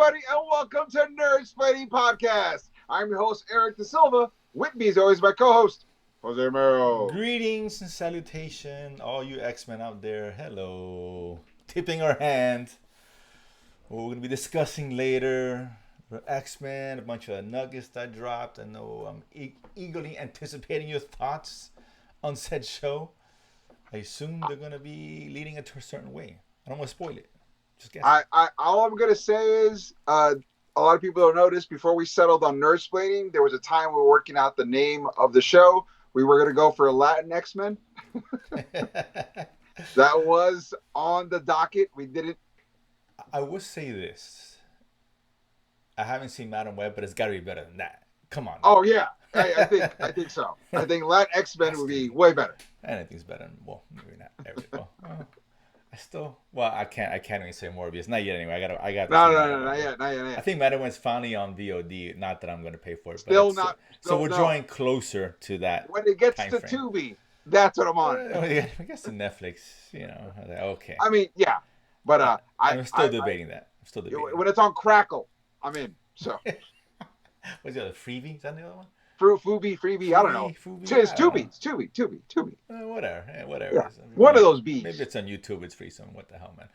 everybody, and welcome to Nerdsplaining Podcast. I'm your host, Eric Da Silva. With me, as always, my co-host, Jose Mero. Greetings and salutation, all you X-Men out there. Hello. Tipping our hand. What we're going to be discussing later. X-Men, a bunch of nuggets that dropped. I know I'm eagerly anticipating your thoughts on said show. I assume they're going to be leading it to a certain way. I don't want to spoil it. Just guess. All I'm going to say is, a lot of people don't know this. Before we settled on Nerdsplaining, there was a time we were working out the name of the show. We were going to go for a Latin X-Men. That was on the docket. We didn't. I would say this. I haven't seen Madam Web, but it's got to be better than that. Come on. Oh, yeah. I think so. I think Latin X-Men would be way better. Anything's better than, well, maybe not everything. I can't even say Morbius. Not yet anyway. I got No, not yet. I think Madam Web's finally on VOD. Not that I'm going to pay for it. Still not. So we're drawing closer to that. When it gets to Tubi, that's what I'm on. I guess the Netflix, okay. I mean, yeah. But I'm still debating that. When it's on Crackle, I'm in. So. What's the other? Freebie? Is that the other one? Freebie, I don't know. It's Tubi. It's Tubi. Whatever. Yeah. One of those B's. Maybe it's on YouTube. It's free. So what the hell, man?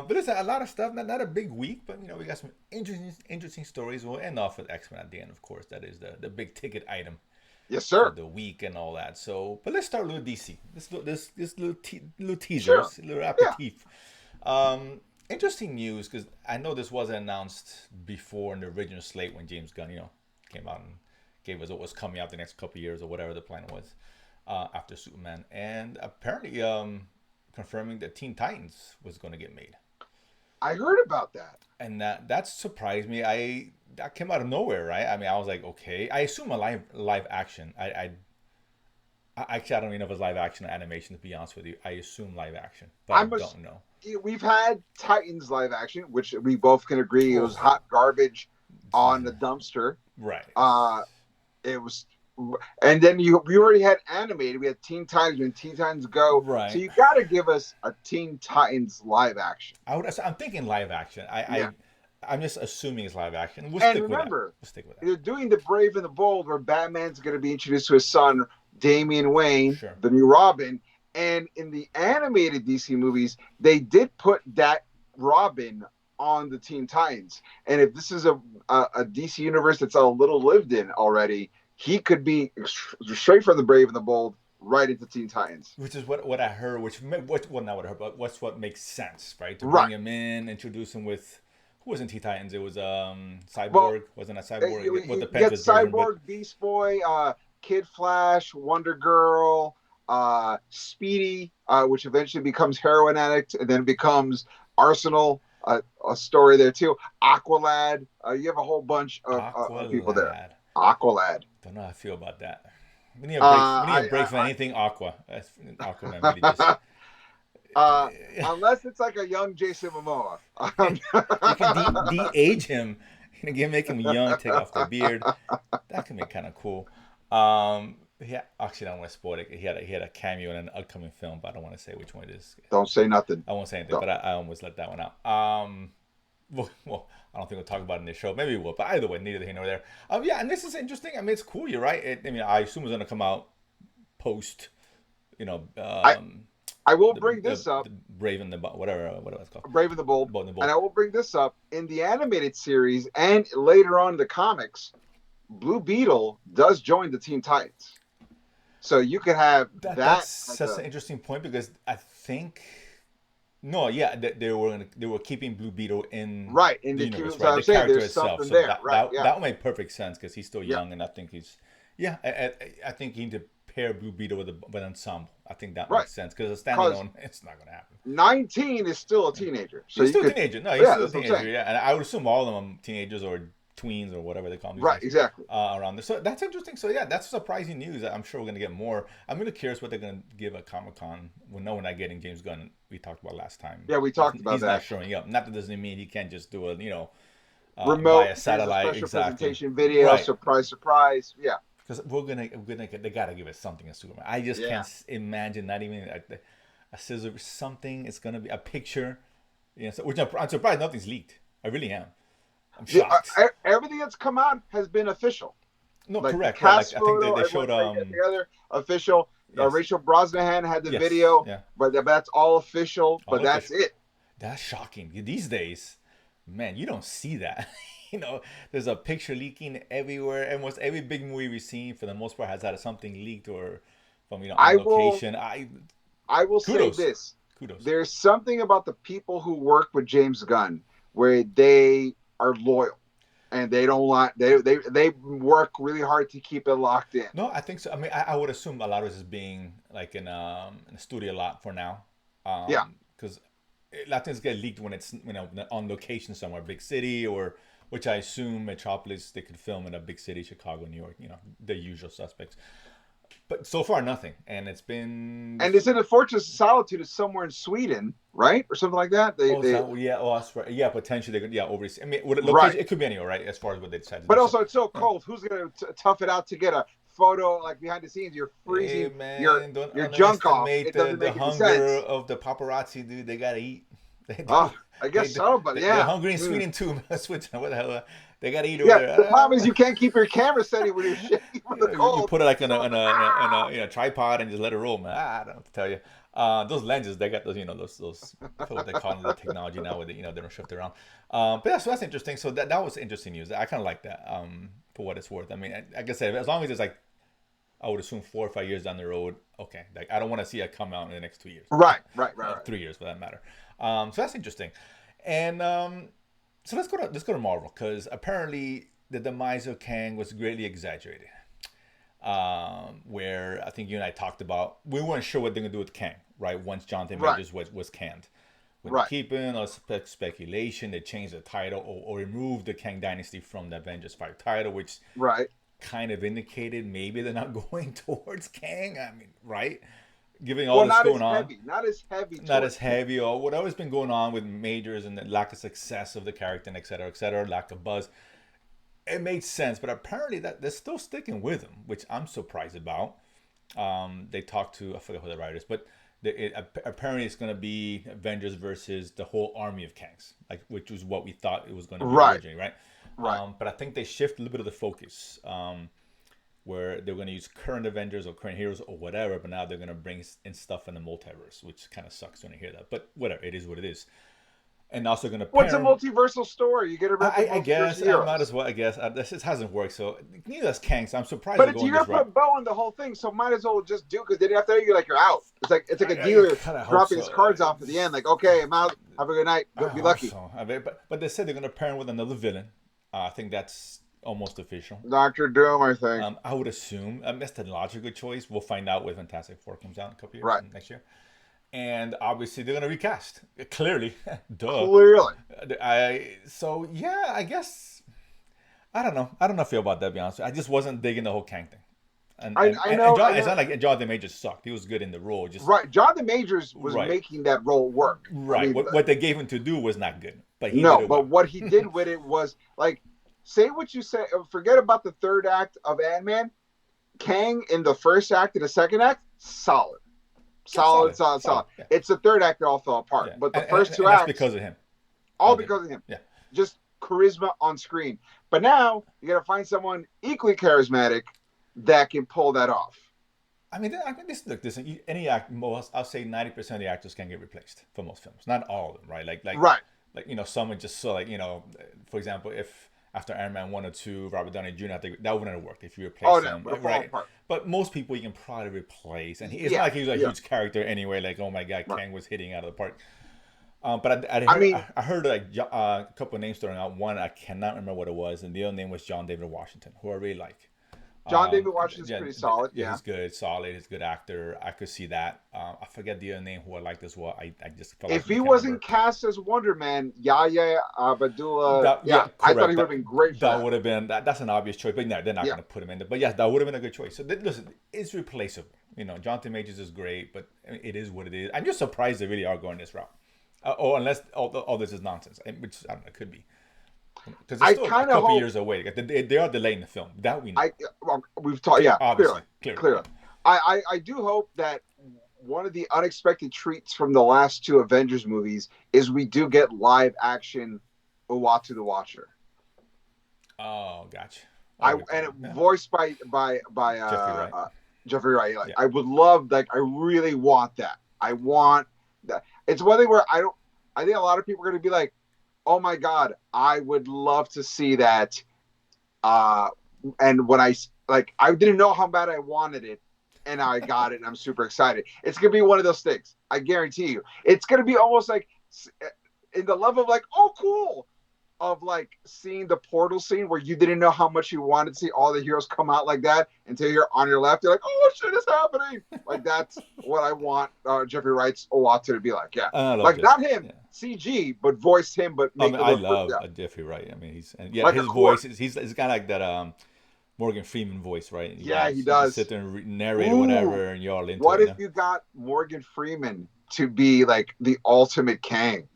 But it's a lot of stuff. Not a big week, but we got some interesting stories. We'll end off with X-Men at the end, of course. That is the big ticket item. Yes, sir. For the week and all that. So, but let's start with DC. This little teaser, sure. Little aperitif. Yeah. Interesting news, because I know this wasn't announced before in the original slate when James Gunn, came out and gave us what was coming out the next couple of years or whatever the plan was after Superman, and apparently confirming that Teen Titans was going to get made. I heard about that, and that surprised me. That came out of nowhere, right? I mean, I was like, okay. I assume a live action. I actually, I don't even know if it's live action or animation, to be honest with you. I assume live action, but I don't know. We've had Titans live action, which we both can agree it was hot garbage on the dumpster. Right. It was, and then we already had animated. We had Teen Titans when Teen Titans Go. Right. So you got to give us a Teen Titans live action. I'm thinking live action. I'm just assuming it's live action. We'll stick with that. They're doing the Brave and the Bold, where Batman's going to be introduced to his son Damian Wayne, the new Robin. And in the animated DC movies, they did put that Robin on the Teen Titans. And if this is a DC universe that's a little lived in already, he could be straight from the Brave and the Bold right into Teen Titans. Which is what I heard, not what I heard, but what makes sense, right? To bring him in, introduce him with, who was in Teen Titans? It was Cyborg. Wasn't a Cyborg? You get Cyborg, Beast Boy, Kid Flash, Wonder Girl, Speedy, which eventually becomes heroin addict and then becomes Arsenal, a story there too. Aqualad, you have a whole bunch of people there. Aqualad. Don't know how I feel about that. We need a break from anything Aqua. That's Aquaman really just. Unless it's like a young Jason Momoa. You can de-age him. Make him young, take off the beard. That can be kind of cool. Yeah, actually, I don't want to spoil it. He had a cameo in an upcoming film, but I don't want to say which one it is. Don't say nothing. I won't say anything, but I almost let that one out. Well, I don't think we'll talk about it in this show. Maybe we will, but either way, neither here nor there. Yeah, and this is interesting. I mean, it's cool. You're right. I assume it's going to come out post. I will bring this up. Brave and the whatever it's called. Brave and the Bold. And I will bring this up in the animated series and later on in the comics. Blue Beetle does join the Teen Titans. So you could have that's an interesting point, because I think they were keeping Blue Beetle in the universe, right? The character itself. So that would make perfect sense, because he's still young, and I think I think you need to pair Blue Beetle with an ensemble. I think that makes sense, because a standalone, it's not going to happen. 19 is still a teenager. So he's still a teenager. No, he's still a teenager. Yeah, and I would assume all of them are teenagers or tweens or whatever they call them. Right, exactly. Around there. So that's interesting. So yeah, that's surprising news. I'm sure we're going to get more. I'm really curious what they're going to give at Comic-Con. We're not getting James Gunn. We talked about last time. Yeah, we talked about that. He's not showing up. Not that doesn't mean he can't just do a, remote, via satellite. Special presentation video, right. Surprise. Yeah. Because they got to give us something in Superman. I just can't imagine not even a scissor, something. It's going to be a picture. So, which I'm surprised nothing's leaked. I really am. I'm shocked. Everything that's come out has been official. No, like correct. The cast Like I think photo, they showed together official. yes. Rachel Brosnahan had the yes. video, yeah. but that's all official. But that's it. That's shocking. These days, man, you don't see that. There's a picture leaking everywhere. Almost every big movie we've seen, for the most part, has had something leaked or from on location. I will say this. Kudos. There's something about the people who work with James Gunn where they are loyal. And they don't like they work really hard to keep it locked in. No, I think so. I mean, I would assume a lot of this is being like in a studio lot for now. Because a lot of things get leaked when it's on location somewhere, big city, or which I assume Metropolis, they could film in a big city, Chicago, New York, the usual suspects. But so far, nothing. And it's been... And they said the Fortress of Solitude is somewhere in Sweden, right? Or something like that. That's right. Yeah, potentially they could, overseas. I mean, location, it could be anywhere, right? As far as what they decide to do. But also, it's so cold. Who's going to tough it out to get a photo like behind the scenes? You're freezing your junk off. It doesn't make any sense. The hunger of the paparazzi, dude. They got to eat. I guess so, but they're hungry in Sweden too. Switzerland, what the hell? They gotta eat over there. The problem is you can't keep your camera steady when you're shaking from the cold. You put it like in a tripod and just let it roll, man. I don't know what to tell you. Those lenses, they got those, those what they call the technology now with they don't shift around. But that's interesting. So that was interesting news. I kind of like that. For what it's worth. I mean, like I said, as long as it's like, I would assume 4 or 5 years down the road. Okay, like I don't want to see it come out in the next 2 years. Right. 3 years for that matter. So that's interesting. And so let's go to Marvel, because apparently the demise of Kang was greatly exaggerated. Where I think you and I talked about, we weren't sure what they're gonna do with Kang, right? Once Jonathan Majors was canned, with keeping or speculation, they changed the title or removed the Kang Dynasty from the Avengers 5 title, which kind of indicated maybe they're not going towards Kang. I mean, right? Given all this going on, not as heavy, or whatever's been going on with Majors and the lack of success of the character, and et cetera, lack of buzz, it made sense. But apparently that they're still sticking with him, which I'm surprised about. They talked to, I forget who the writer is, but apparently it's going to be Avengers versus the whole army of Kangs, like which was what we thought it was going to be originally, right? But I think they shift a little bit of the focus. Where they're going to use current Avengers or current heroes or whatever, but now they're going to bring in stuff in the multiverse, which kind of sucks when you hear that. But whatever, it is what it is. And also going to... What's a multiversal story? You get about I guess, I might as well, I guess. This hasn't worked, so neither has Kang, so I'm surprised But you're going to put Bo on the whole thing, so might as well just do, because then after you're out. It's like a dealer dropping his cards off at the end, like, okay, I'm out, have a good night, be lucky. So. But they said they're going to pair him with another villain. I think that's almost official. Dr. Doom, I think. I would assume. That's the logical choice. We'll find out when Fantastic Four comes out in a couple years, next year. And obviously they're going to recast. Clearly. Duh. Clearly. I guess, I don't know how I feel about that, to be honest. I just wasn't digging the whole Kang thing. I know. It's not like Jonathan Majors sucked. He was good in the role. Jonathan Majors was making that role work. Right. I mean, what they gave him to do was not good. But what he did with it was like, say what you say. Forget about the third act of Ant-Man. Kang in the first act and the second act, solid. Yeah. It's the third act that all fell apart. Yeah. But the first two acts, because of him. All because of him. Yeah. Just charisma on screen. But now you got to find someone equally charismatic that can pull that off. I mean, any act, I'll say 90% of the actors can get replaced for most films. Not all of them, right? Like someone just saw, for example, if after Iron Man 1 or 2, Robert Downey Jr., I think that wouldn't have worked if you replaced him. Right. But most people you can probably replace. And it's not like he was a huge character anyway, like, oh my God, Kang was hitting out of the park. But I heard a couple of names throwing out. One, I cannot remember what it was, and the other name was John David Washington, who I really like. John David Washington's pretty solid. Yeah, he's good, solid. He's a good actor. I could see that. I forget the other name who I liked as well. I just felt if he wasn't cast as Wonder Man, Yahya Abdullah, I thought he would have been great. That would have been that's an obvious choice, but no, they're not going to put him in there. But yeah, that would have been a good choice. So listen, it's replaceable. Jonathan Majors is great, but it is what it is. I'm just surprised they really are going this route, unless all this is nonsense, which I don't know, it could be. Because it's still a couple years away. They are delaying the film. That we know. We've talked, clearly. I do hope that one of the unexpected treats from the last two Avengers movies is we do get live action Uatu the Watcher. Oh, gotcha. Yeah. Voiced by Jeffrey Wright. Jeffrey Wright. Like Yeah. I would love, like I really want that. I want that. It's one thing where I think a lot of people are going to be like, oh my god, I would love to see that. And when I didn't know how bad I wanted it, and I got it, and I'm super excited. It's gonna be one of those things. I guarantee you, it's gonna be almost like in the level of like, oh cool, of like seeing the portal scene where you didn't know how much you wanted to see all the heroes come out like that until you're on your left. You're like, oh shit is happening. Like that's what I want Jeffrey Wright's Owatu to be like. Yeah, like not him CG, but voice him, but make I love Jeffrey Wright. I mean, his like his voice is he's kind of like that Morgan Freeman voice, right? He does. Sit there and narrate whatever, and you're all into what it. What if you got Morgan Freeman to be like the ultimate Kang?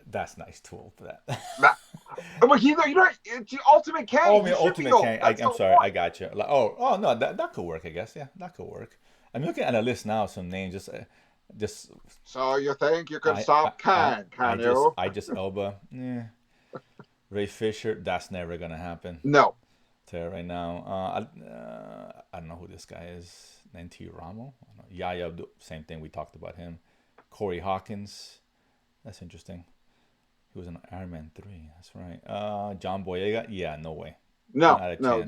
That's nice tool for that. But it's the ultimate Kang. Oh, I mean, ultimate Kang. I'm sorry, I got you. Like, oh no, that could work. I guess, yeah, that could work. I'm looking at a list now. Some names, just. So you think you can stop Kang? Can you? Idris Elba. Yeah. Ray Fisher. That's never gonna happen. No. Tell you right now. I don't know who this guy is. N.T. Ramo. Yaya Abdul. Same thing. We talked about him. Corey Hawkins. That's interesting. He was in Iron Man 3. That's right. John Boyega. Yeah, no way. No,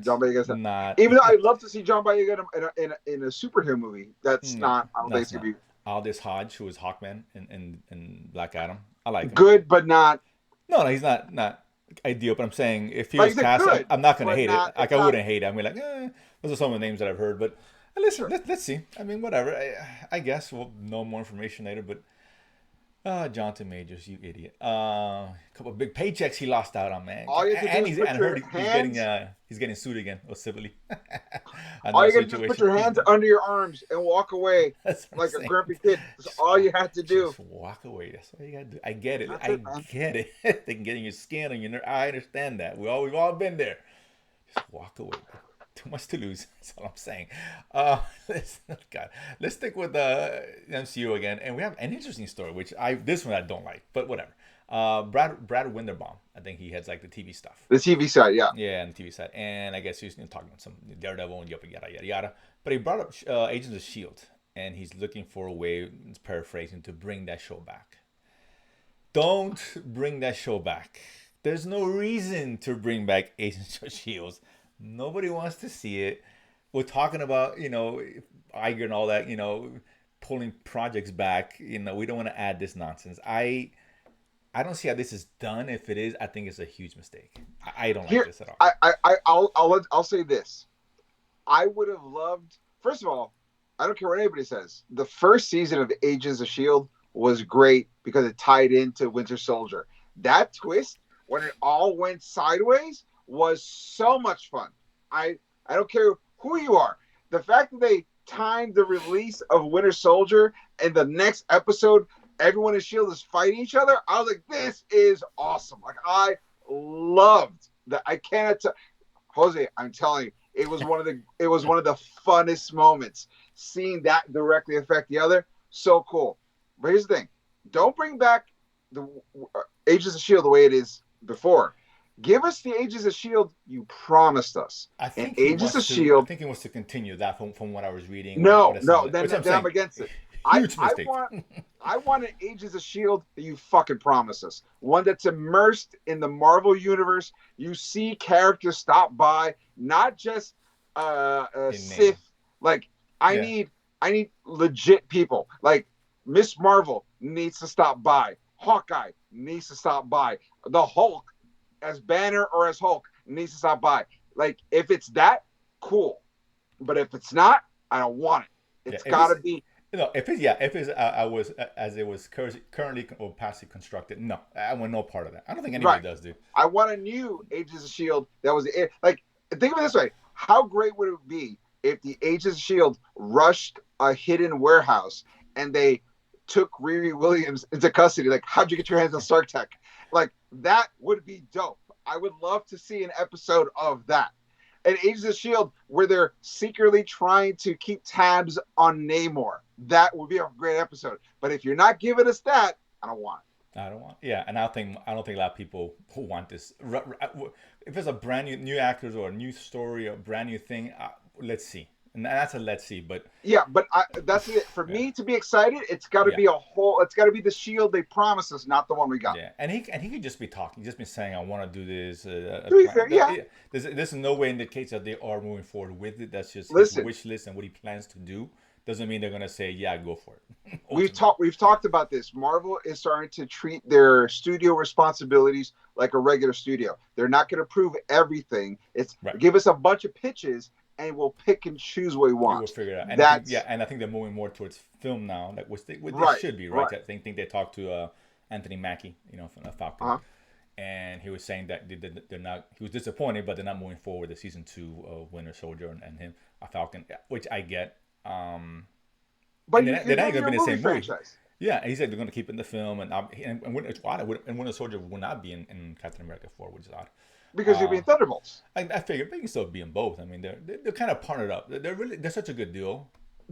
John Boyega's not. Even though I'd love to see John Boyega in a superhero movie. That's not. I don't think it's gonna be. Aldous Hodge, who was Hawkman in Black Adam. I like him. Good, but not. No, he's not ideal. But I'm saying if he was cast, I'm not gonna hate it. Like I wouldn't hate it. I'm like, those are some of the names that I've heard. But listen, let's see. I mean, whatever. I guess we'll know more information later. But Jonathan Majors, you idiot. A couple of big paychecks he lost out on, man. All you have to do is put your hands... he's getting sued again, civilly. All you got to do is put your hands under your arms and walk away like a grumpy kid. That's all you have to do. Just walk away. That's all you got to do. I get it. I get it. They can get in your skin and your nerve. I understand that. We've all been there. Just walk away. Too much to lose. That's all I'm saying. Let's stick with the MCU again, and we have an interesting story, which this one I don't like, but whatever. Brad Winderbaum, I think he heads like the TV stuff. The TV side, yeah. Yeah, and the TV side, and I guess he's talking about some Daredevil and yada yada. But he brought up Agents of Shield, and he's looking for a way, paraphrasing, to bring that show back. Don't bring that show back. There's no reason to bring back Agents of Shield. Nobody wants to see it. We're talking about, Iger and all that, pulling projects back. We don't want to add this nonsense. I don't see how this is done. If it is, I think it's a huge mistake. I don't like this at all. I'll say this. I would have loved, first of all, I don't care what anybody says. The first season of Agents of S.H.I.E.L.D. was great because it tied into Winter Soldier. That twist, when it all went sideways, was so much fun. I don't care who you are. The fact that they timed the release of Winter Soldier and the next episode, everyone in S.H.I.E.L.D. is fighting each other, I was like, this is awesome. Like, I loved that. I cannot Jose, I'm telling you, it was one of the funnest moments. Seeing that directly affect the other, so cool. But here's the thing. Don't bring back the Agents of S.H.I.E.L.D. the way it is before. Give us the Agents of S.H.I.E.L.D. you promised us. I think Agents of S.H.I.E.L.D. I think he wants to continue that from what I was reading. No, then I'm against it. Huge mistake. I want an Agents of S.H.I.E.L.D. that you fucking promised us. One that's immersed in the Marvel universe. You see characters stop by, not just Sith. Like, I need legit people. Like, Miss Marvel needs to stop by. Hawkeye needs to stop by. The Hulk, as Banner or as Hulk, needs to stop by. Like, if it's that, cool. But if it's not, I don't want it. It's got to be. If it's as it was currently or passively constructed, no, I want no part of that. I don't think anybody does, dude. I want a new Agents of S.H.I.E.L.D. that was like, think of it this way: how great would it be if the Agents of S.H.I.E.L.D. rushed a hidden warehouse and they took Riri Williams into custody? Like, how'd you get your hands on Stark Tech? Like, that would be dope. I would love to see an episode of that. And Agents of S.H.I.E.L.D. where they're secretly trying to keep tabs on Namor. That would be a great episode. But if you're not giving us that, I don't want I don't want. Yeah, and I don't think a lot of people who want this. If it's a brand new actors or a new story or a brand new thing, let's see. And that's a let's see. But Yeah, but that's it. For yeah, me to be excited, it's got to yeah, be a whole. It's got to be the Shield they promised us, not the one we got. yeah. And he could just be talking, just be saying, "I want to do this." To be fair, yeah. There's no way indicates that they are moving forward with it. That's just his Listen, wish list and what he plans to do. Doesn't mean they're gonna say, "Yeah, go for it." we've talked about this. Marvel is starting to treat their studio responsibilities like a regular studio. They're not going to prove everything. It's Right. give us a bunch of pitches and we'll pick and choose what we We will want. figure it out. And That's I think they're moving more towards film now, like which they right, should be, right? right. I think they talked to Anthony Mackie, from the Falcon, Uh-huh. and he was saying that they're not. He was disappointed, but they're not moving forward with the season 2 of Winter Soldier and him, a Falcon, which I get. But And they're not going to be in the same movie. franchise. Yeah, and he said they're going to keep it in the film, and Winter Soldier will not be in Captain America 4, which is odd. Because you're being Thunderbolts. I figured they can still be in both. I mean, they're kind of partnered up. They're such a good duo.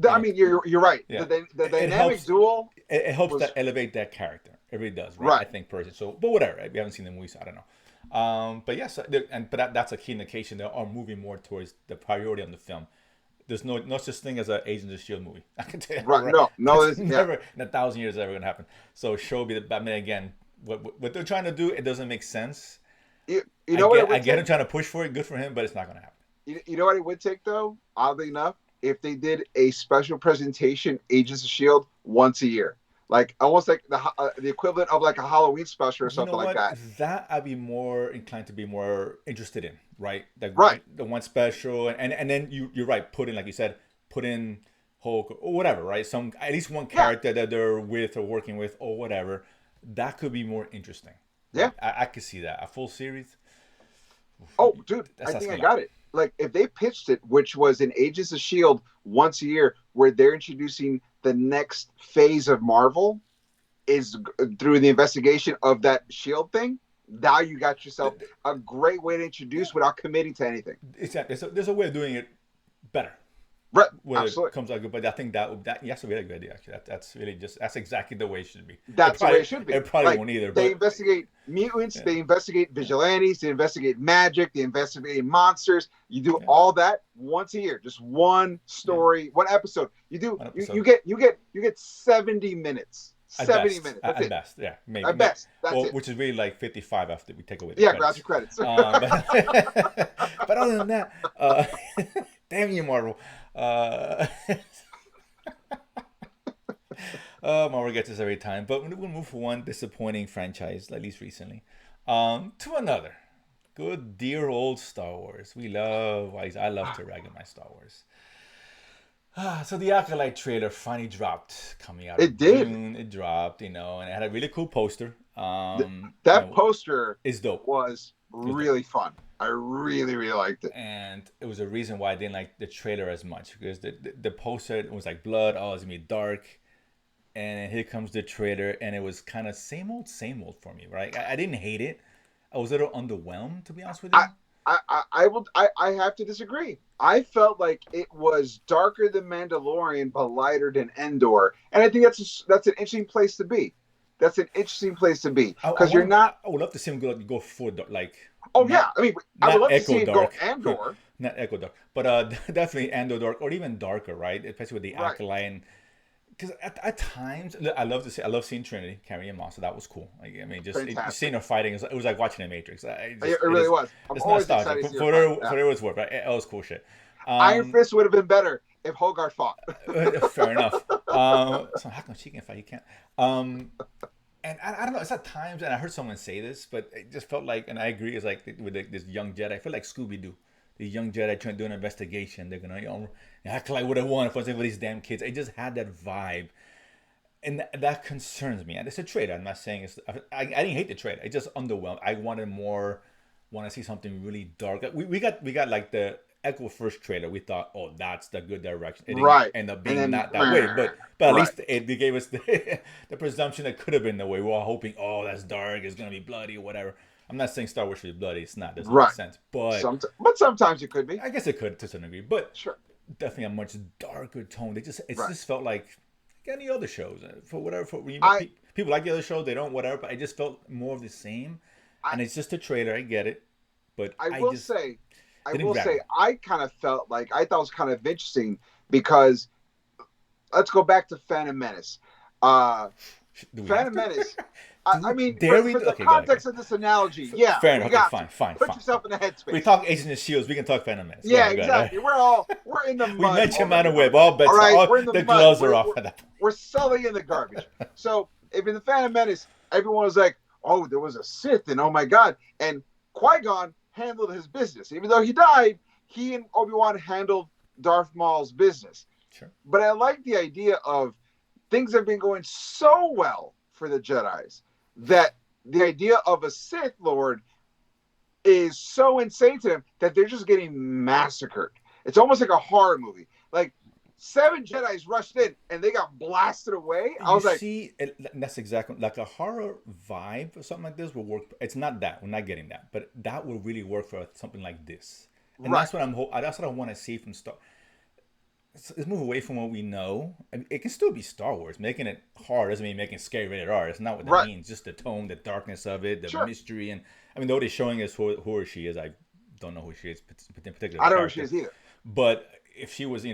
I mean, you're right. Yeah. The dynamic duel. It helps that elevate that character. It really does, right? Right. I think personally. So, but whatever. Right? We haven't seen the movie, so I don't know. But yes, that's a key indication they are moving more towards the priority on the film. There's no such thing as an Agents of Shield movie. I can tell you. Right. No. It's never in 1,000 years ever gonna happen. So show me the Batman again. What they're trying to do, it doesn't make sense. You know what? I get him trying to push for it. Good for him, but it's not gonna happen. You know what it would take though? Oddly enough, if they did a special presentation, Agents of Shield, once a year, like almost like the equivalent of like a Halloween special or something like that. That I'd be more inclined to be more interested in, right? Right. The one special, and then you're right. Put in, like you said, put in Hulk or whatever, right? At least one character that they're with or working with or whatever. That could be more interesting. Yeah, I could see that a full series. Oh, dude, I think I got it. Like if they pitched it, which was an Agents of Shield once a year, where they're introducing the next phase of Marvel, is through the investigation of that Shield thing. Now you got yourself a great way to introduce without committing to anything. There's a way of doing it better. Right, absolutely. It comes out good, but I think that's a really good idea. Actually, that's exactly the way it should be. That's the way it should be. It probably won't either. They investigate mutants, they investigate vigilantes, they investigate magic, they investigate monsters. You do all that once a year, just one story, one episode. You do. You get 70 minutes. 70 minutes. That's at it. best, yeah, maybe. At best, that's it. Which is really like 55 after we take away the credits. Grab your credits. But other than that, damn you, Marvel. Marvel gets this every time. But we'll move from one disappointing franchise, at least recently, to another. Good, dear old Star Wars. I love to rag on my Star Wars. So the Acolyte trailer finally dropped, coming out of June. It dropped, and it had a really cool poster. That poster is dope. Was really fun. I really, really liked it. And it was a reason why I didn't like the trailer as much, because the poster was like blood. Oh, it's gonna be dark. And here comes the trailer, and it was kind of same old for me, right? I didn't hate it. I was a little underwhelmed, to be honest with you. I have to disagree. I felt like it was darker than Mandalorian, but lighter than Endor, and I think that's an interesting place to be. That's an interesting place to be because you're not. I would love to see him go for like. Oh yeah, I mean, I would love to see him go Andor. Not Echo Dark, but definitely Andor Dark, or even darker, right? Especially with the Acolyte. Because at times, I love seeing Trinity carry him off, so that was cool. Like, I mean, just seeing her fighting, it was like watching a Matrix. It really was. It's nostalgic for what it was worth, right? It was cool shit. Iron Fist would have been better if Hogarth fought. Fair enough. So how come she can fight? You can't. And I don't know. It's at times, and I heard someone say this, but it just felt like, and I agree, it's like with this young Jedi. I feel like Scooby Doo. The young Jedi trying to do an investigation. They're gonna act like what I want for these damn kids. It just had that vibe, and that concerns me. And it's a trailer. I'm not saying it's. I didn't hate the trailer. It just underwhelmed. I wanted more. Want to see something really dark. We got like the Echo first trailer. We thought, oh, that's the good direction. It didn't end up being not that way, but at least it gave us the presumption that could have been the way. We were all hoping, oh, that's dark. It's gonna be bloody or whatever. I'm not saying Star Wars should be bloody. It's not. Doesn't make sense. But sometimes it could be. I guess it could to some degree. But sure, definitely a much darker tone. It just felt like any other shows. For whatever, people like the other shows, they don't, whatever. But I just felt more of the same, and it's just a trailer. I get it, but I will say, I kind of felt like I thought it was kind of interesting because let's go back to Phantom Menace. Phantom Menace. I mean, for the context of this analogy, yeah. Fair enough. Okay, fine. Put yourself in the headspace. We talk Agents of Shields. We can talk Phantom Menace. Yeah, exactly. Right? We're in the mud. We mentioned Madam Web. All bets. We're in the gloves are off. We're sully in the garbage. So if in the Phantom Menace, everyone was like, "Oh, there was a Sith," and oh my God, and Qui-Gon handled his business. Even though he died, he and Obi-Wan handled Darth Maul's business. Sure. But I like the idea of things have been going so well for the Jedis that the idea of a Sith Lord is so insane to them that they're just getting massacred. It's almost like a horror movie. Like 7 Jedis rushed in and they got blasted away. I was like, that's exactly like a horror vibe or something like this will work. It's not that we're not getting that, but that will really work for something like this. And that's what that's what I want to see from Star. Let's move away from what we know. I mean, it can still be Star Wars. Making it hard doesn't mean making it scary rated R. It's not what that means. Just the tone, the darkness of it, the mystery, and I mean, though they're showing us who she is, I don't know who she is in particular. I don't know who she is either. But if she was, they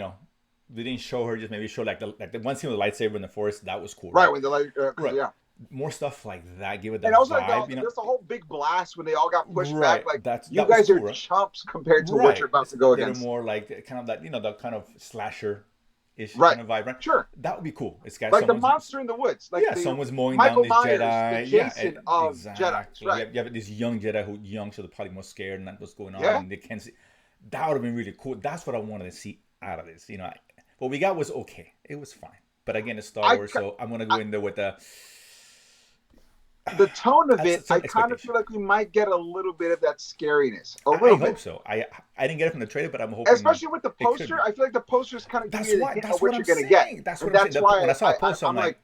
didn't show her. Just maybe show like the one scene with the lightsaber in the forest. That was cool. Right when the light, yeah. More stuff like that. Give it that and also vibe. There's a whole big blast when they all got pushed back. Like you guys are cool, chumps compared to what you're about to go against. They're more like kind of that, the kind of slasher-ish kind of vibe. Right? Sure. That would be cool. It's got like the monster in the woods. Like someone's mowing Michael down Myers, these Jedi. The Jason of exactly. Jedi. Right. You have this young Jedi who's young, so they're probably more scared and not what's going on. Yeah. And they can't see. That would have been really cool. That's what I wanted to see out of this. What we got was okay. It was fine. But again, it's Star Wars, so I'm gonna go in there with the tone of it. I kind of feel like we might get a little bit of that scariness. A little bit. I hope so. I didn't get it from the trailer, but I'm hoping. Especially with the poster, I feel like the poster's kind of that's giving what, you that's what what you're going to get. That's what I'm saying. Why when I saw a poster, I'm like,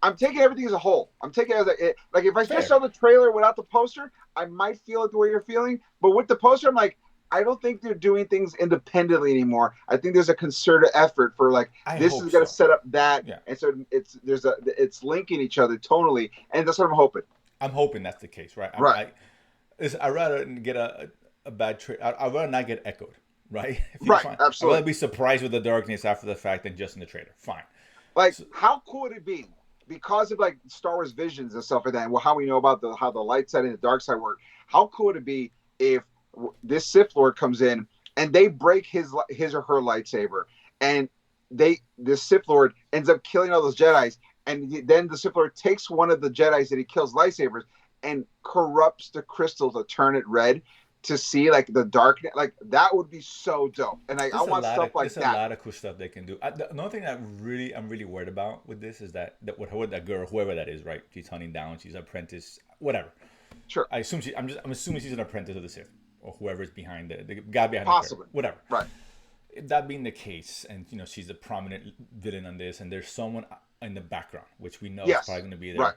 I'm taking everything as a whole. I'm taking it as like if I just saw the trailer without the poster, I might feel it the way you're feeling. But with the poster, I'm like, I don't think they're doing things independently anymore. I think there's a concerted effort for this is going to set up that, and so it's linking each other tonally, and that's what I'm hoping. I'm hoping that's the case, right? I'd rather get a bad trailer. I'd rather not get echoed, right? Absolutely. I'd rather be surprised with the darkness after the fact than just in the trailer. Fine. How cool would it be? Because of Star Wars Visions and stuff like that, and how we know about how the light side and the dark side work. How cool would it be if this Sith Lord comes in and they break his or her lightsaber, and this Sith Lord ends up killing all those Jedis, and then the Sith Lord takes one of the Jedis that he kills lightsabers and corrupts the crystal to turn it red to see the darkness. That would be so dope. And I want stuff like that. There's a lot of cool stuff they can do. The only thing that I'm really worried about with this is that that girl, whoever that is, right? She's hunting down. She's an apprentice, whatever. Sure. I'm assuming she's an apprentice of the Sith or whoever is behind the guy behind possibly the whatever. Right. That being the case, and she's a prominent villain on this, and there's someone in the background which we know is probably going to be there. Right.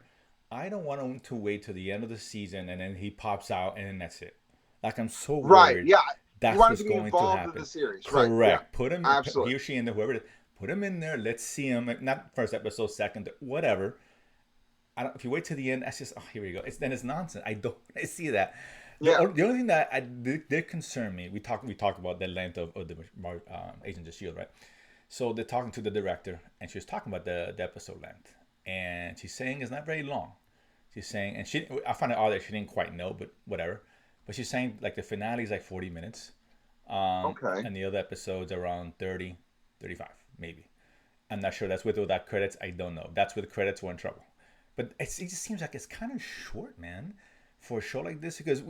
I don't want him to wait till the end of the season and then he pops out and then that's it. I'm so worried. Right. Yeah. That's what's going to happen. In the series. Correct. Right. Yeah. Put him. Absolutely. He or she in there. Whoever it is. Put him in there. Let's see him. Not first episode, second, whatever. If you wait till the end, that's just here we go. Then it's nonsense. I don't see that. The only thing that did concern me, we talk about the length of the Agents of S.H.I.E.L.D., right? So they're talking to the director, and she was talking about the episode length, and she's saying it's not very long. She's saying, and I found it odd that she didn't quite know, but whatever. But she's saying the finale is 40 minutes, and the other episodes around 30, 35 maybe. I'm not sure that's with or without credits. I don't know. If that's with credits, we're in trouble. But it just seems like it's kind of short, man, for a show like this, because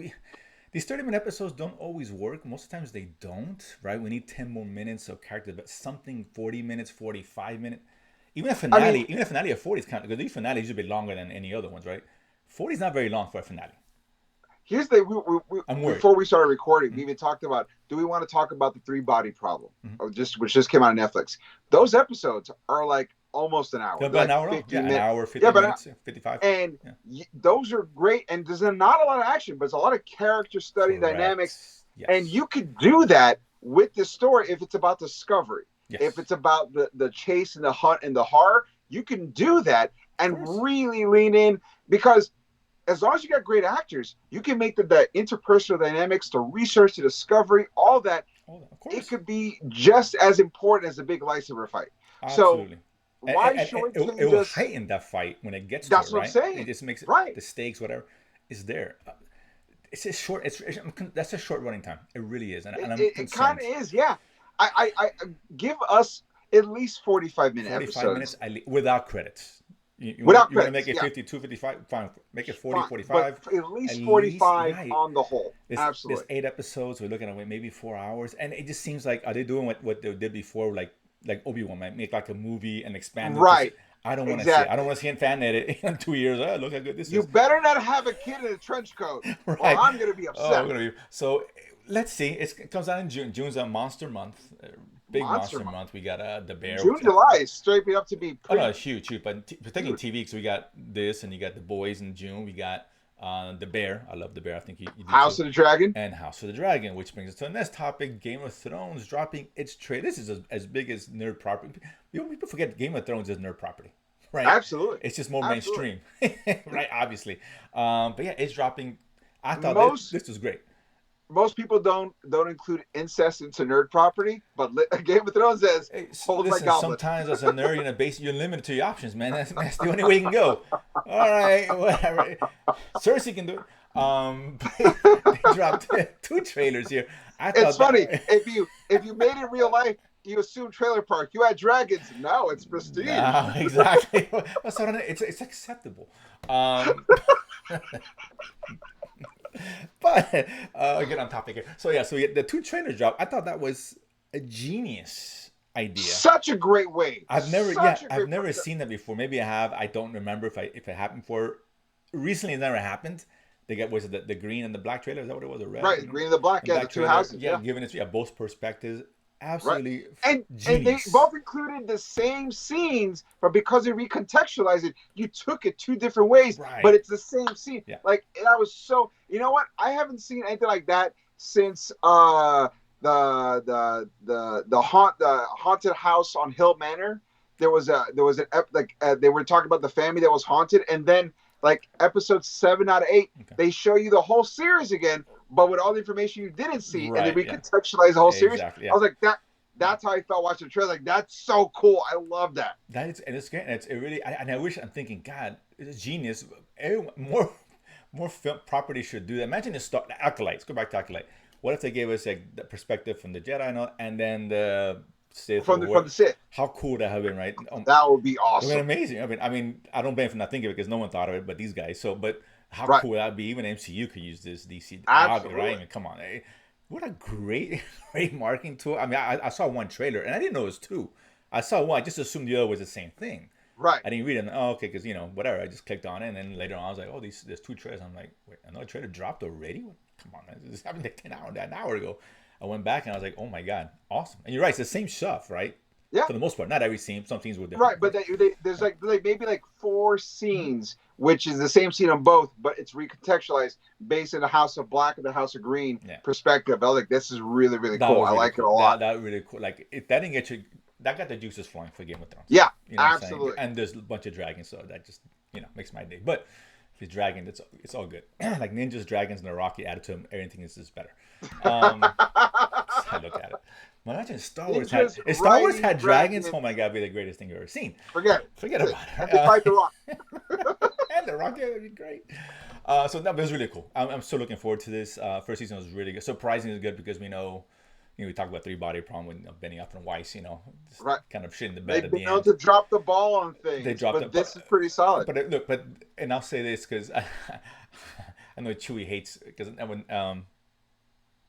these 30-minute episodes don't always work. Most of the times they don't, right? We need 10 more minutes of characters, but something 40 minutes, 45 minutes. Even a finale of 40 is kind of, because these finales usually be longer than any other ones, right? 40 is not very long for a finale. Here's before we started recording, we even talked about, do we want to talk about the 3-body problem, which just came out on Netflix? Those episodes are almost an hour. About an hour, an hour, 50 minutes, 55. And those are great. And there's not a lot of action, but it's a lot of character study dynamics. Yes. And you could do that with this story if it's about discovery. Yes. If it's about the chase and the hunt and the horror, you can do that and really lean in, because as long as you got great actors, you can make the interpersonal dynamics, the research, the discovery, all that. It could be just as important as a big lightsaber fight. Absolutely. So why shortchange it will heighten that fight when it gets to it, right? That's what I'm saying. It just makes it, the stakes, whatever, is there. It's a short. That's a short running time. It really is, and it kind of is. Yeah, I give us at least 45-minute episodes. 45 minutes without credits. You want to make it 52, 55, fine. Make it 40, 45. But at least 45 right. on the whole. Absolutely. There's 8 episodes. We're looking at maybe 4 hours. And it just seems like, are they doing what they did before? Like Obi-Wan might make like a movie and expand it. Right. I don't want to see it. I don't want to see it fan edit in 2 years. Oh, look how good this is. You better not have a kid in a trench coat. Right. Or I'm going to be upset. So let's see. It comes out in June. June's a monster month. Big monster month. We got the Bear. June, July is straight up to be pretty. Oh, no, it's huge. But particularly TV, because we got this, and you got The Boys in June. We got the Bear. I love The Bear. I think you do House of the Dragon. And House of the Dragon, which brings us to the next topic. Game of Thrones dropping its trailer. This is as big as nerd property. People forget Game of Thrones is nerd property. Right? Absolutely. It's just more mainstream. Right? Obviously. But yeah, it's dropping. I thought this was great. Most people don't include incest into nerd property, but Game of Thrones says, hold my goblet. Sometimes as a nerd, you're limited to your options, man. That's the only way you can go. All right, whatever. Cersei can do it. They dropped 2 trailers here. It's funny. If you made it real life, you assume trailer park. You had dragons. No, it's prestige. No, exactly. It's acceptable. But get on topic here. So the 2 trailers dropped. I thought that was a genius idea. Such a great way. I've never seen that before. Maybe I have. I don't remember if it happened before. Recently, it never happened. They got the green and the black trailer. Is that what it was? The red, right? Green and the black. The 2 houses. Yeah, giving it both perspectives. Absolutely, right. And they both included the same scenes, but because they recontextualized it, you took it 2 different ways. Right. But it's the same scene. Yeah. Like, and I was so, you know what? I haven't seen anything like that since the haunted house on Hill Manor. There was they were talking about the family that was haunted, and then like episode 7 out of 8, they show you the whole series again, but with all the information you didn't see, and they recontextualize the whole series. I was like, that's how I felt watching the trailer. Like, that's so cool. I love that. It's great. And I wish, I'm thinking, God, it's genius. More film properties should do that. Imagine the Acolyte. Let's go back to Acolyte. What if they gave us like the perspective from the Jedi and then the Sith from the Sith? How cool that have been, right? That would be awesome. It would be amazing. I mean, I don't blame them for not thinking of it, because no one thought of it, but these guys. But how cool would that be? Even MCU could use this. DC, absolutely. Right? I mean, come on, what a great marketing tool. I mean, I saw 1 trailer, and I didn't know it was 2. I saw 1. I just assumed the other was the same thing. Right. I didn't read it. Oh, okay, because whatever. I just clicked on it, and then later on, I was like, oh, there's 2 trailers. I'm like, wait, another trailer dropped already? Come on, man. This happened like an hour ago. I went back and I was like, oh my God, awesome. And you're right, it's the same stuff, right? Yeah. For the most part, not every scene. Some scenes were different. Right, but there's like maybe 4 scenes, which is the same scene on both, but it's recontextualized based on the House of Black and the House of Green perspective. I was like, this is really, really cool. I like it a lot. That really cool. Like, if that didn't get you, that got the juices flowing for Game of Thrones. Yeah, absolutely. And there's a bunch of dragons, so that just makes my day. But if it's dragon, it's all good. Like ninjas, dragons, and the Rocky added to them, everything is just better. I look at it. Imagine Star Wars had dragons. Oh my God, it'd be the greatest thing you've ever seen. Forget about it. Fight the Rock. And the Rock, would be great. So that was really cool. I'm still looking forward to this. First season was really good. Surprisingly good, because we know, we talk about 3-body problem with Benioff and Weiss. Kind of shit in the bed at the end. They've been able to drop the ball on things. This is pretty solid. But I'll say this because I know Chewie hates, because when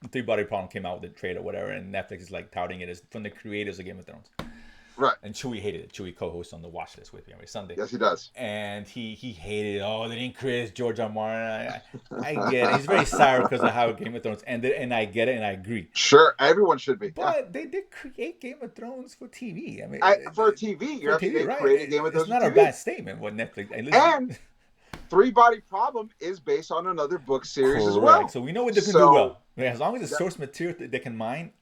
the 3-body problem came out with the trailer or whatever, and Netflix is like touting it as from the creators of Game of Thrones. Right. And Chewie hated it. Chewie co-hosts on the watch list with me every Sunday. Yes, he does. And he hated it. Oh, they didn't create George R. R. Martin. I get it. He's very sour because of how Game of Thrones ended, and I get it, and I agree. Sure, everyone should be. But they did create Game of Thrones for TV. I mean, for TV, you're TV, right? Creating Game of Thrones. It's not a bad statement. What Netflix and 3-body problem is based on another book series as well. So we know what they can do well. As long as the source material they can mine.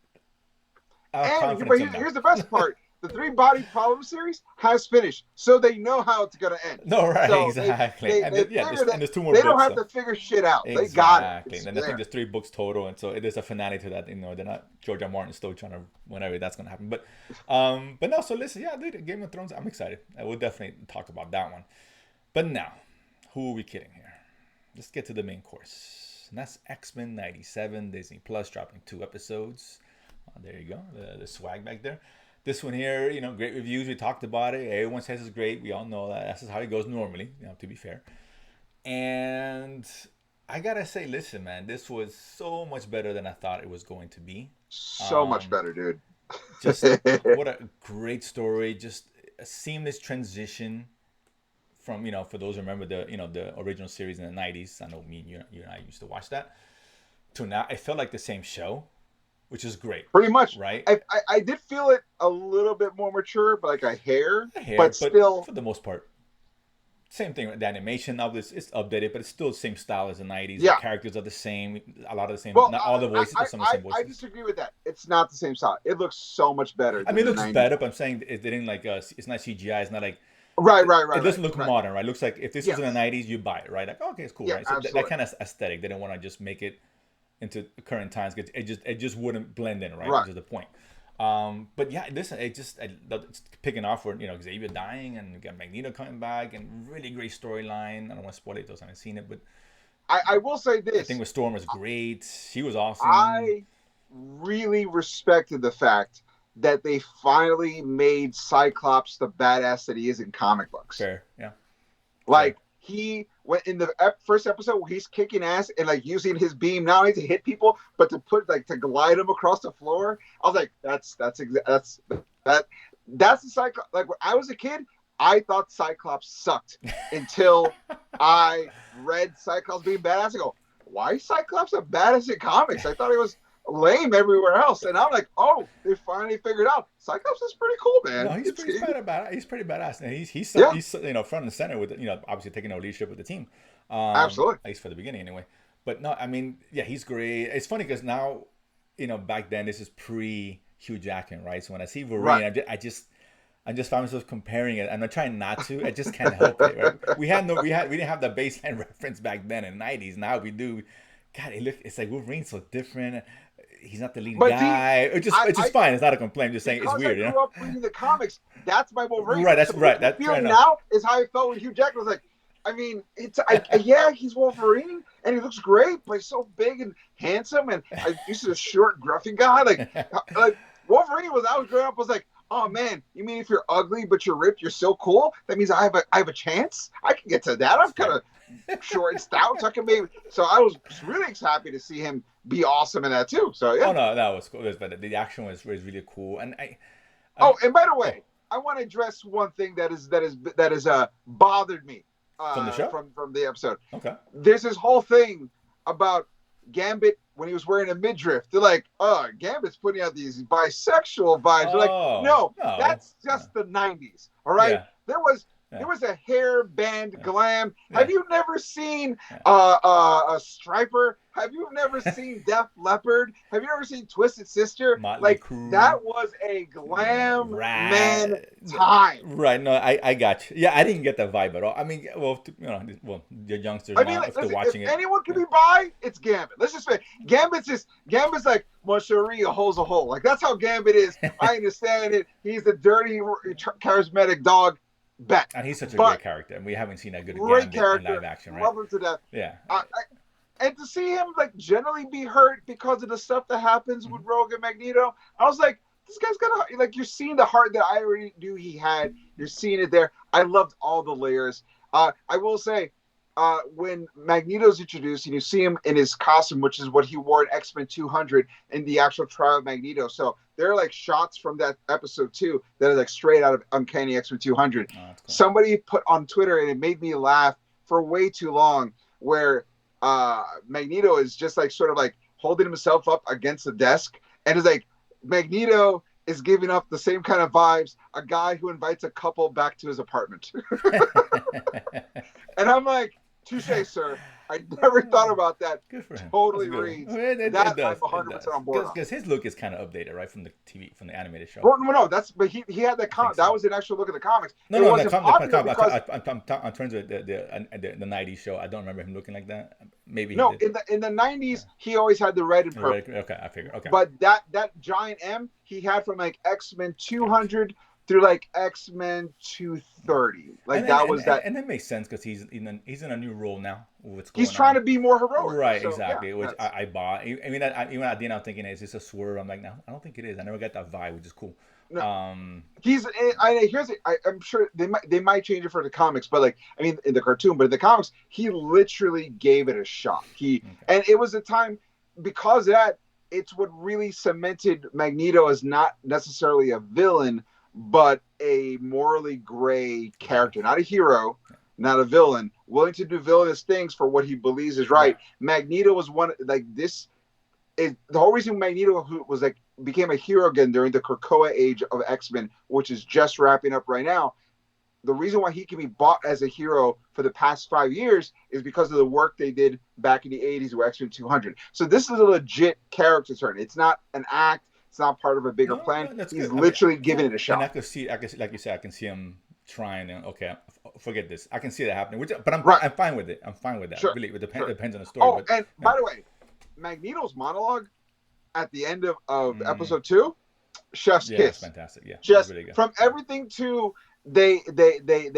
And here's the best part. the Three Body Problem series has finished, so they know how it's gonna end. No, right, So exactly. they figured And there's two more they don't books. have to figure shit out. They got it. Exactly. And I think there's 3 books total, and so it is a finale to that. They're not George R. Martin still trying to whenever that's gonna happen. But no. So listen, yeah, dude, Game of Thrones. I'm excited. I will definitely talk about that one. But now, who are we kidding here? Let's get to the main course. And that's X-Men '97, Disney Plus, dropping 2 episodes. There you go, the swag back there. This one here, great reviews. We talked about it. Everyone says it's great. We all know that. That's just how it goes normally, to be fair. And I gotta say, listen, man, this was so much better than I thought it was going to be. So much better, dude. Just what a great story. Just a seamless transition from, for those who remember the original series in the '90s. I know you and I used to watch that. To now, it felt like the same show, which is great. Pretty much, right? I did feel it a little bit more mature, like a hair, but still, for the most part, same thing. The animation of this is updated, but it's still the same style as the '90s. Yeah. The characters are the same. A lot of the same. Well, not all the voices, but some of the same voices. I disagree with that. It's not the same style. It looks so much better. I mean, it looks better, but I'm saying it didn't it's not CGI. It's not like. Right. It doesn't look modern, right? It looks like if this was in the '90s, you buy it, right? Like, okay, it's cool, right? So that kind of aesthetic. They didn't want to just make it into current times. It just wouldn't blend in, right? Which is the point. But yeah, listen, it's picking off for Xavier dying and you got Magneto coming back and really great storyline. I don't want to spoil it; those haven't seen it, but I will say this: I think with Storm was great. She was awesome. I really respected the fact that they finally made Cyclops the badass that he is in comic books. Fair, yeah. Like he went in the first episode where he's kicking ass and like using his beam not only to hit people but to put to glide them across the floor. I was like, that's the Cyclops. Like when I was a kid, I thought Cyclops sucked until I read Cyclops being badass. I go, why is Cyclops a badass in comics? I thought he was lame everywhere else, and I'm like, oh, they finally figured out Cyclops is pretty cool, man. No, he's pretty badass, and he's front and center with obviously taking over leadership with the team. Absolutely, at least for the beginning, anyway. But no, I mean, yeah, he's great. It's funny because now, back then this is pre Hugh Jackman, right? So when I see Wolverine, I just find myself comparing it. I'm not trying not to. I just can't help it. Right? We didn't have the baseline reference back then in the '90s. Now we do. God, it's like Wolverine's so different. He's not the lead guy. It's just fine. It's not a complaint. I'm just saying it's weird. I grew up reading the comics. That's my Wolverine. Right. That's right. That feeling now is how I felt when Hugh Jackman was like. I mean, yeah, he's Wolverine and he looks great, but he's so big and handsome. And I used to a short, gruffy guy. Like Wolverine was. I was growing up. Was like, oh man, you mean if you're ugly but you're ripped, you're still cool? That means I have a chance. I can get to that. I'm kind of short and stout, so I can maybe. So I was really happy to see him be awesome in that too. So yeah. Oh no, that was cool. But the action was really cool. And and by the way, I want to address one thing that is bothered me from the show, from the episode. Okay. There's this whole thing about Gambit when he was wearing a midriff. They're like, oh, Gambit's putting out these bisexual vibes. They're like, no, that's just the '90s. All right. Yeah. There was a hair band glam. Yeah. Have you never seen a Striper? Have you never seen Def Leppard? Have you ever seen Twisted Sister? Motley Crue. That was a glam man time. Right. No, I got you. Yeah, I didn't get that vibe at all. I mean, the youngsters still watching if it. Anyone can be bi, it's Gambit. Let's just say Gambit's like Moncherie holds a hole. Like that's how Gambit is. I understand it. He's a dirty, charismatic dog. Bet. And he's such a great character, and we haven't seen that good Gambit in live action, right? Love him to death. Yeah. And to see him generally be hurt because of the stuff that happens with Rogue and Magneto, I was like, this guy's got you're seeing the heart that I already knew he had. You're seeing it there. I loved all the layers. I will say, when Magneto's introduced and you see him in his costume, which is what he wore in X-Men 200 in the actual trial of Magneto. So there are shots from that episode too that are straight out of Uncanny X-Men 200. Oh, cool. Somebody put on Twitter, and it made me laugh for way too long, where Magneto is just sort of holding himself up against the desk, and it's Magneto is giving up the same kind of vibes a guy who invites a couple back to his apartment. And I'm like, touche, sir. I never thought about that. Good for him. Totally That's good. reads. It I'm does. It 100% does. on board on. Because his look is kind of updated, right, from the TV, from the animated show. Well, no, but he had that so. That was an actual look at the comics. No, no, the I'm terms of the '90s show. I don't remember him looking like that. Maybe no. In the '90s, he always had the red and purple. Okay, I figure. Okay. But that giant M he had from like X-Men 200 through like X-Men 230. Like and that makes sense because he's in a new role now. He's trying to be more heroic. Right, so, exactly. Which I bought. I mean, even at the end, I'm thinking, is this a swerve? I'm like, no, I don't think it is. I never got that vibe, which is cool. No, I'm sure they might change it for the comics, but like, I mean, in the cartoon, but in the comics, he literally gave it a shot. And it was a time because of that. It's what really cemented Magneto as not necessarily a villain, but a morally gray character, not a hero, not a villain, willing to do villainous things for what he believes is right. Magneto was one like this. Is the whole reason Magneto was like became a hero again during the Krakoa age of X-Men, which is just wrapping up right now. The reason why he can be bought as a hero for the past 5 years is because of the work they did back in the 80s with X-Men 200. So this is a legit character turn. It's not an act. It's not part of a bigger plan. He's literally giving it a shot. And I could see, like you said, I can see him trying. And okay, forget this. I can see that happening. But I'm fine with it. I'm fine with that. Sure. Really, it depends on the story. Oh, and by the way, Magneto's monologue at the end of episode 2, chef's kiss. It's fantastic. Yeah, just really good. From everything to they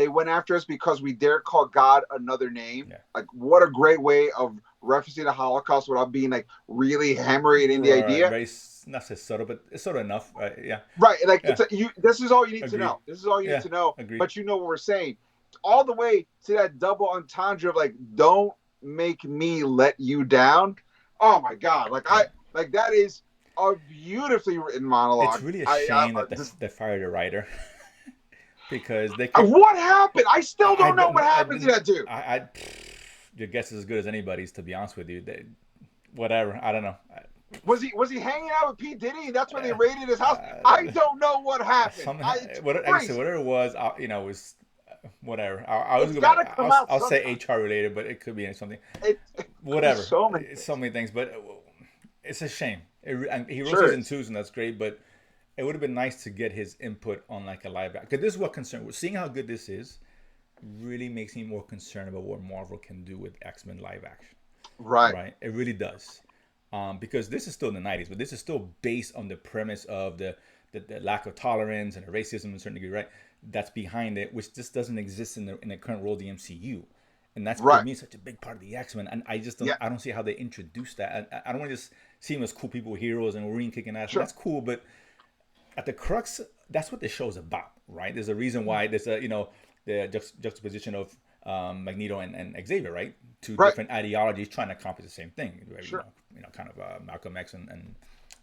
went after us because we dare call God another name. Yeah. Like, what a great way of referencing the Holocaust without being like really hammering in the idea. Very not so subtle, but it's sort of enough. Yeah. Right. Like this is all you need to know. This is all you need to know. Agreed. But you know what we're saying. All the way to that double entendre of like, don't make me let you down. Oh my God. Like that is a beautifully written monologue. It's really a shame that they fired a writer. Because they what happened? I still don't know what happened to that dude. Your guess is as good as anybody's, to be honest with you. Whatever. I don't know. Was he hanging out with P. Diddy? That's when they raided his house. I don't know what happened. Whatever it was, it was whatever. I'll say HR related, but it could be something. Whatever. So many things, but it's a shame. He wrote season 2, and that's great, but it would have been nice to get his input on like a live action. Because this is what concerns. Seeing how good this is really makes me more concerned about what Marvel can do with X-Men live action. Right. It really does. Because this is still in the 90s, but this is still based on the premise of the lack of tolerance and the racism to a certain degree, right? That's behind it, which just doesn't exist in the current world of the MCU. And that's for me such a big part of the X-Men. And I just don't, I don't see how they introduce that. I don't want to just see them as cool people, heroes, and Wolverine kicking ass. Sure. That's cool, but at the crux, that's what the show's about, right? There's a reason why there's the juxtaposition of Magneto and Xavier, right? Two different ideologies trying to accomplish the same thing. Right? Sure. Kind of Malcolm X and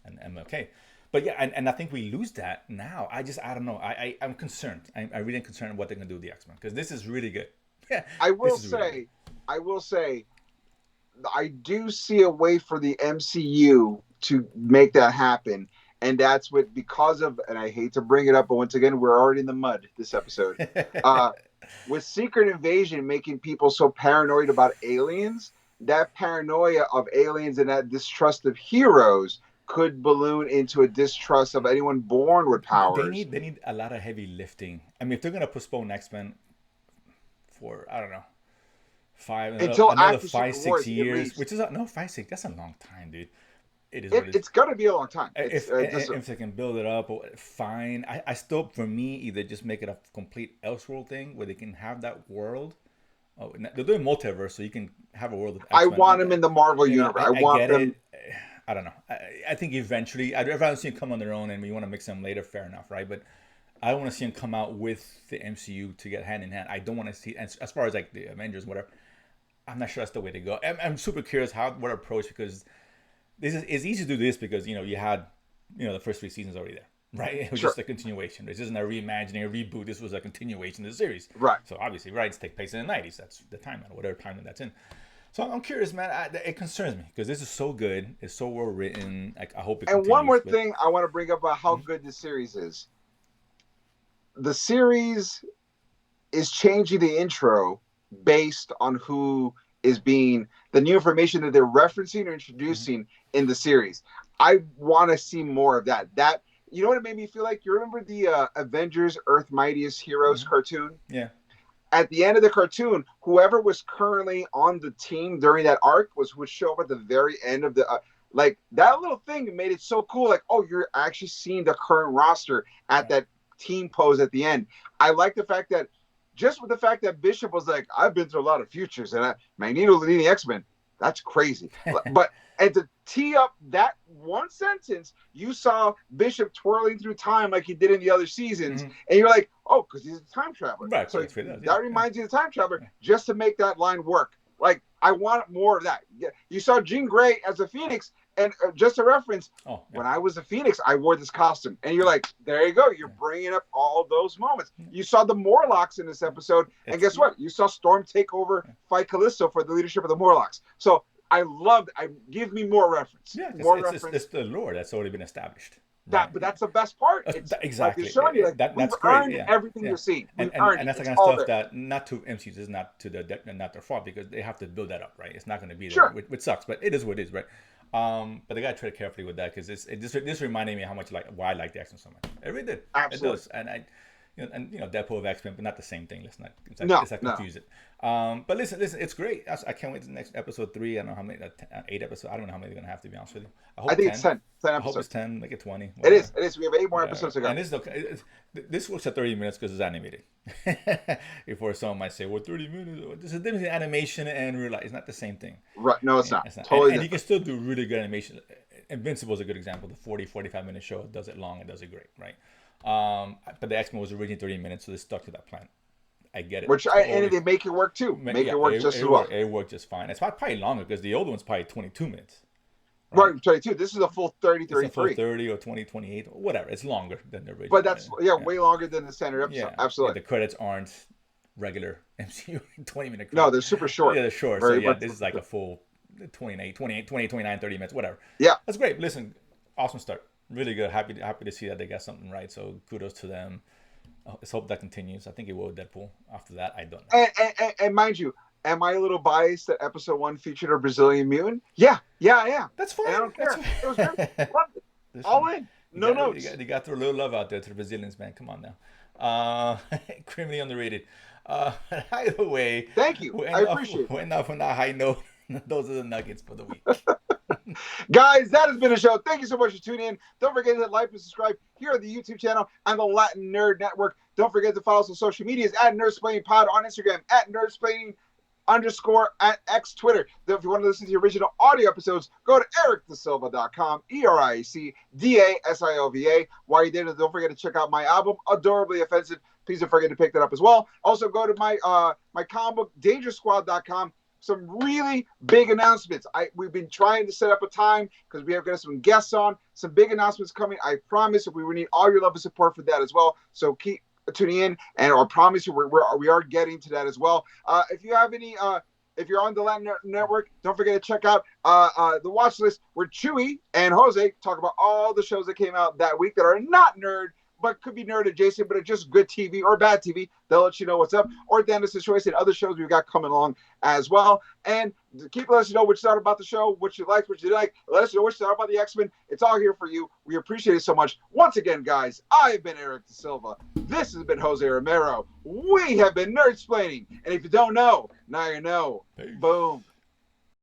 MLK. But yeah, and I think we lose that now. I don't know. I'm concerned. I really am concerned what they're gonna do with the X-Men, because this is really good. Yeah. I will say, I do see a way for the MCU to make that happen. And that's because of, and I hate to bring it up, but once again, we're already in the mud this episode. With Secret Invasion making people so paranoid about aliens, that paranoia of aliens and that distrust of heroes could balloon into a distrust of anyone born with powers. They need a lot of heavy lifting. I mean, if they're going to postpone X-Men for, I don't know, another 5-6 years, which is 5-6. That's a long time, dude. It's going to be a long time. If they can build it up, fine. I still, for me, either just make it a complete Elseworld thing where they can have that world. Oh, they're doing multiverse, so you can have a world of X-Men. I want them in the Marvel universe. I want them. I don't know. I think eventually, I'd rather see them come on their own, and we want to mix them later. Fair enough, right? But I want to see them come out with the MCU to get hand in hand. I don't want to see, as far as like the Avengers, whatever. I'm not sure that's the way to go. I'm super curious what approach, because it's easy to do this because you had the first 3 seasons already there, right? It was just a continuation. This isn't a reimagining, a reboot. This was a continuation of the series, right? So obviously, rights take place in the 90s. That's the timeline, whatever timeline that's in. So I'm curious, man. It concerns me because this is so good. It's so well written. I hope it continues. And one more thing I want to bring up about how good this series is. The series is changing the intro based on who is being the new information that they're referencing or introducing in the series. I want to see more of that. That, you know what it made me feel like? You remember the Avengers Earth Mightiest Heroes cartoon? Yeah. At the end of the cartoon, whoever was currently on the team during that arc would show up at the very end of the like that little thing made it so cool. Like, oh, you're actually seeing the current roster at that team pose at the end. I like the fact that just with the fact that Bishop was like, I've been through a lot of futures and Magneto's leading the X-Men. That's crazy. But and to tee up that one sentence, you saw Bishop twirling through time like he did in the other seasons, and you're like, oh, because he's a time traveler. Right. So that reminds you of the time traveler, just to make that line work. Like, I want more of that. You saw Jean Grey as a Phoenix, and just a reference, when I was a Phoenix, I wore this costume. And you're like, there you go. You're bringing up all those moments. You saw the Morlocks in this episode, and guess what? You saw Storm take over, fight Callisto for the leadership of the Morlocks. So I loved. Give me more reference. Yeah, more reference. It's the lore that's already been established. But that's the best part. It's, exactly. Like, showing you, like, that's earned great. Everything you're seeing. And that's the kind of stuff that not to MCUs is not their fault, because they have to build that up, right? It's not going to be there, which sucks, but it is what it is, right? But they got to tread carefully with that, because this reminded me how much why I like the X-Men so much. It really did. Absolutely. It does. And Deadpool of X-Men, but not the same thing. Let's not confuse it. But listen, it's great. I can't wait to the next episode 3. I don't know how many, 8 episodes. I don't know how many they're gonna have, to be honest with you. I think 10. It's 10 episodes. I hope it's 10, make it 20. Whatever. It is. We have 8 more episodes to go. And this works at 30 minutes because it's animated. Before someone might say, well, 30 minutes. There's a difference in animation and real life. It's not the same thing. Right. No, it's not. Totally. And you can still do really good animation. Invincible is a good example. The 45-minute show does it long and does it great, right? But the X-Men was originally 30 minutes, so they stuck to that plan. I get it. And they make it work too. Make it work just as well. It worked just fine. It's probably longer because the old one's probably 22 minutes. Right, 22. This is a full 30, 33. It's a full 30 or 20, 28, or whatever. It's longer than the original. But that's way longer than the standard episode. Yeah. Absolutely. The credits aren't regular MCU 20-minute credits. No, they're super short. Yeah, they're short. Very so this is like a full 28, 29, 30 minutes, whatever. Yeah. That's great. Listen, awesome start. Really good. Happy to see that they got something right. So kudos to them. Let's hope that continues. I think it will with Deadpool. After that, I don't know. And mind you, am I a little biased that episode 1 featured a Brazilian mutant? Yeah, I am. That's fine. And I don't care. It was great. Loved it. All in. No notes. You got to throw a little love out there to the Brazilians, man. Come on now. Criminally underrated. Either way. Thank you. I appreciate it. We're enough on that high note. Those are the nuggets for the week. Guys, that has been a show. Thank you so much for tuning in. Don't forget to like and subscribe here on the YouTube channel and the Latin Nerd Network. Don't forget to follow us on social medias at Nerdsplaining Pod on Instagram, at Nerdsplaining _ at X Twitter. Then if you want to listen to the original audio episodes, go to ericdasilva.com, ERICDASILVA. While you're there, don't forget to check out my album, Adorably Offensive. Please don't forget to pick that up as well. Also, go to my comic book, dangersquad.com. Some really big announcements. We've been trying to set up a time because we have got some guests on. Some big announcements coming. I promise we will need all your love and support for that as well. So keep tuning in, and I promise you we are getting to that as well. If you have any, if you're on the Latin Network, don't forget to check out the watch list where Chewy and Jose talk about all the shows that came out that week that are not nerd, but could be nerd adjacent, but are just good TV or bad TV. They'll let you know what's up. Or Dennis's Choice and other shows we've got coming along as well. And keep letting us know what you thought about the show, what you liked, what you didn't like. Let us know what you thought about the X-Men. It's all here for you. We appreciate it so much. Once again, guys, I've been Eric Da Silva. This has been Jose Romero. We have been Nerdsplaining. And if you don't know, now you know. Peace. Boom.